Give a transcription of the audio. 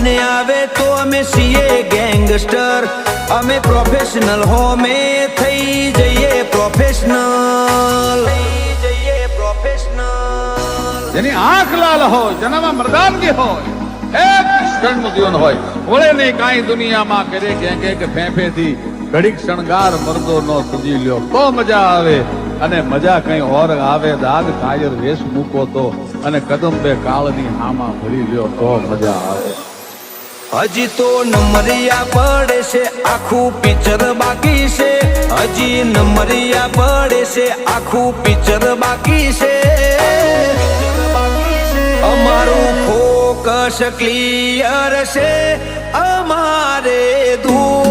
લઈને આવે તો અમે છીએ ગેંગસ્ટર, અમે પ્રોફેશનલ હો મે થઈ જઈએ પ્રોફેશનલ, જેની આંખ લાલ હોય, જેનામાં મર્દાનગી હોય, એક ક્ષણનું જીવન હોય, વળે નહીં કાંઈ દુનિયામાં કરે કે ફેંફેથી ઘડીક શણગાર મરદો નો સજી લ્યો તો મજા આવે, અને મજા કઈ ઓર આવે દાગ કાયર વેશ મૂકો તો, અને કદમ બે કાળની હામાં ભરી લ્યો તો મજા આવે. હજી તો નમરિયા પડે છે, આખું પિક્ચર બાકી છે, હજી નમરિયા પડે છે, આખું પિક્ચર બાકી છે. અમારું ફોકસ ક્લિયર છે, અમારે દૂર